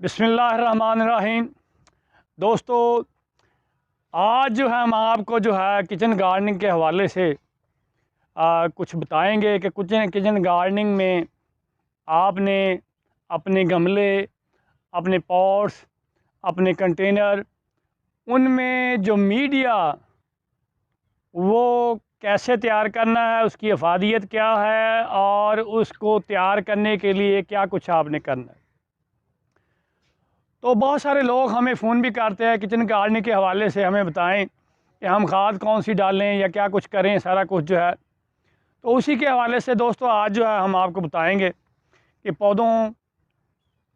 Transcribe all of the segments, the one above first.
बिस्मिल्लाहिर्रहमानिर्रहीम। दोस्तों, आज जो है हम आपको जो है किचन गार्डनिंग के हवाले से कुछ बताएंगे कि किचन गार्डनिंग में आपने अपने गमले, अपने पॉट्स, अपने कंटेनर, उनमें जो मीडिया वो कैसे तैयार करना है, उसकी अफादियत क्या है और उसको तैयार करने के लिए क्या कुछ आपने करना है। तो बहुत सारे लोग हमें फ़ोन भी करते हैं किचन गार्डनिंग के हवाले से, हमें बताएं कि हम खाद कौन सी डालें या क्या कुछ करें, सारा कुछ जो है। तो उसी के हवाले से दोस्तों आज जो है हम आपको बताएंगे कि पौधों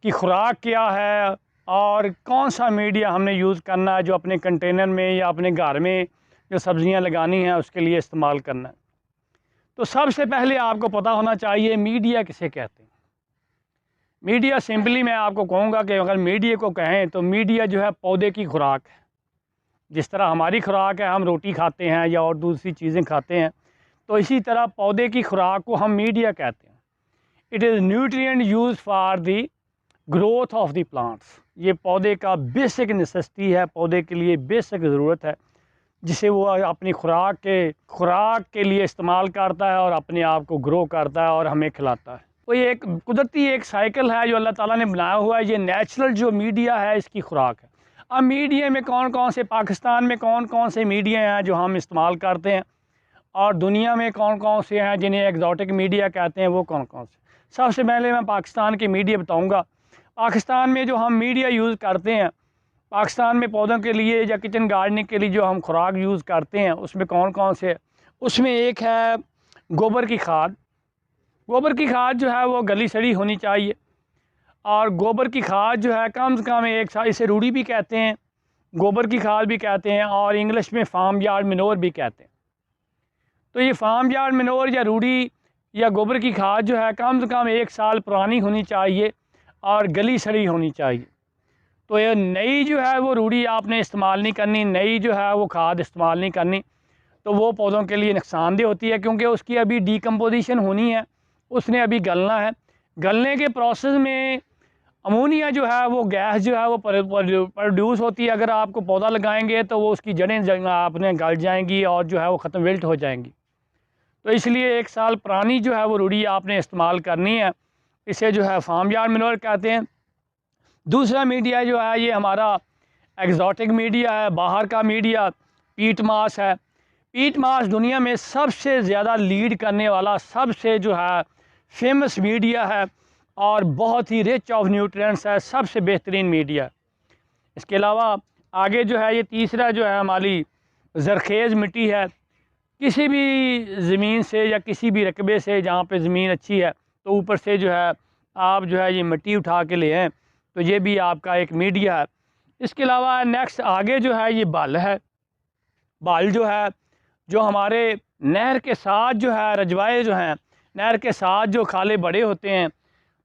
की खुराक क्या है और कौन सा मीडिया हमने यूज़ करना है जो अपने कंटेनर में या अपने घर में जो सब्ज़ियाँ लगानी हैं उसके लिए इस्तेमाल करना है। तो सबसे पहले आपको पता होना चाहिए मीडिया किसे कहते हैं। मीडिया सिंपली मैं आपको कहूँगा कि अगर मीडिया को कहें तो मीडिया जो है पौधे की खुराक है। जिस तरह हमारी खुराक है, हम रोटी खाते हैं या और दूसरी चीज़ें खाते हैं, तो इसी तरह पौधे की खुराक को हम मीडिया कहते हैं। It is nutrient use for the growth of the plants. ये पौधे का बेसिक नेसेसिटी है, पौधे के लिए बेसिक ज़रूरत है जिसे वो अपनी खुराक के लिए इस्तेमाल करता है और अपने आप को ग्रो करता है और हमें खिलाता है। तो ये एक कुदरती एक साइकिल है जो अल्लाह ताला ने बनाया हुआ है। ये नेचुरल जो मीडिया है इसकी खुराक है। अब मीडिया में कौन कौन से, पाकिस्तान में कौन कौन से मीडिया हैं जो हम इस्तेमाल करते हैं और दुनिया में कौन कौन से हैं जिन्हें एग्जॉटिक मीडिया कहते हैं, वो कौन कौन से। सबसे पहले मैं पाकिस्तान के मीडिया बताऊँगा। पाकिस्तान में जो हम मीडिया यूज़ करते हैं, पाकिस्तान में पौधों के लिए या किचन गार्डनिंग के लिए जो हम खुराक यूज़ करते हैं उसमें कौन कौन से, उसमें एक है गोबर की खाद। गोबर की खाद जो है वो गली सड़ी होनी चाहिए और गोबर की खाद जो है कम से कम एक साल, इसे रूढ़ी भी कहते हैं, गोबर की खाद भी कहते हैं और इंग्लिश में फार्म यार्ड मिनोर भी कहते हैं। तो ये फार्म यार्ड मिनोर या रूढ़ी या गोबर की खाद जो है कम से कम एक साल पुरानी होनी चाहिए और गली सड़ी होनी चाहिए। तो ये नई जो है वो रूढ़ी आपने इस्तेमाल नहीं करनी, नई जो है वो खाद इस्तेमाल नहीं करनी। तो वो पौधों के लिए नुकसानदेह होती है क्योंकि उसकी अभी डीकम्पोजिशन होनी है, उसने अभी गलना है। गलने के प्रोसेस में अमोनिया जो है वो गैस जो है वो प्रोड्यूस होती है। अगर आपको पौधा लगाएंगे तो वो उसकी जड़ें आपने गल जाएंगी और जो है वो ख़त्म विल्ट हो जाएंगी। तो इसलिए एक साल पुरानी जो है वो रूढ़ी आपने इस्तेमाल करनी है। इसे जो है फार्म यार्ड मिनोर कहते हैं। दूसरा मीडिया जो है ये हमारा एग्जॉटिक मीडिया है, बाहर का मीडिया पीट मास है। पीट मास दुनिया में सबसे ज़्यादा लीड करने वाला, सबसे जो है फेमस मीडिया है और बहुत ही रिच ऑफ न्यूट्रिएंट्स है, सबसे बेहतरीन मीडिया। इसके अलावा आगे जो है ये तीसरा जो है हमारी ज़रखेज़ मिट्टी है। किसी भी ज़मीन से या किसी भी रकबे से जहाँ पे ज़मीन अच्छी है तो ऊपर से जो है आप जो है ये मिट्टी उठा के ले आएँ, तो ये भी आपका एक मीडिया है। इसके अलावा नेक्स्ट आगे जो है ये बल है। बल जो है जो हमारे नहर के साथ जो है, रजवाए जो हैं नहर के साथ जो खाले बड़े होते हैं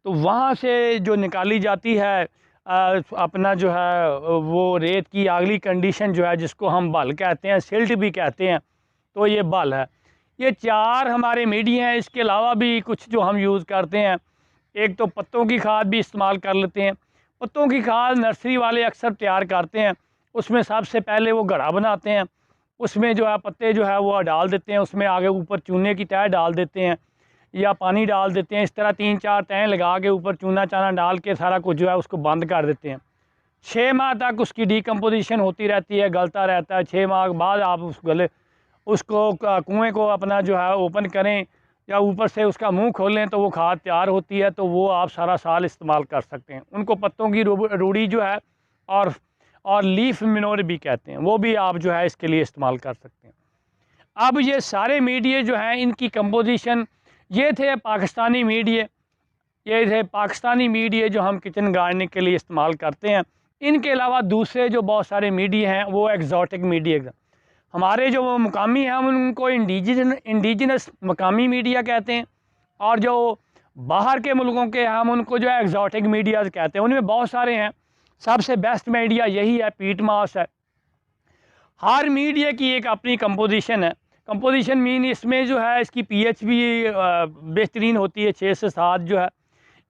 तो वहाँ से जो निकाली जाती है अपना जो है वो रेत की अगली कंडीशन जो है जिसको हम बल कहते हैं, सिल्ट भी कहते हैं, तो ये बल है। ये चार हमारे मीडिया हैं। इसके अलावा भी कुछ जो हम यूज़ करते हैं, एक तो पत्तों की खाद भी इस्तेमाल कर लेते हैं। पत्तों की खाद नर्सरी वाले अक्सर तैयार करते हैं। उसमें सबसे पहले वो घड़ा बनाते हैं, उसमें जो है पत्ते जो है वो डाल देते हैं, उसमें आगे ऊपर चूने की तह डाल देते हैं या पानी डाल देते हैं। इस तरह 3-4 तह लगा के ऊपर चूना चाना डाल के सारा कुछ जो है उसको बंद कर देते हैं। 6 माह तक उसकी डीकम्पोजिशन होती रहती है, गलता रहता है। 6 माह के बाद आप उसको कुएँ को अपना जो है ओपन करें या ऊपर से उसका मुंह खोलें तो वो खाद तैयार होती है, तो वो आप सारा साल इस्तेमाल कर सकते हैं। उनको पत्तों की रूढ़ी जो है और लीफ मिनोर भी कहते हैं, वो भी आप जो है इसके लिए इस्तेमाल कर सकते हैं। अब ये सारे मीडिया जो हैं इनकी कंपोजिशन, ये थे पाकिस्तानी मीडिया, ये थे पाकिस्तानी मीडिया जो हम किचन गार्डनिंग के लिए इस्तेमाल करते हैं। इनके अलावा दूसरे जो बहुत सारे मीडिया हैं वो एग्जॉटिक मीडिया, हमारे जो वो मुकामी हैं हम उनको इंडिजिनस मकामी मीडिया कहते हैं और जो बाहर के मुल्कों के हम उनको जो है एग्जॉटिक मीडियाज़ कहते हैं। उनमें बहुत सारे हैं, सबसे बेस्ट मीडिया यही है, पीट मास है। हर मीडिया की एक अपनी कंपोजिशन है। कंपोजिशन मीन इसमें जो है इसकी पीएच भी बेहतरीन होती है, 6 से 7 जो है।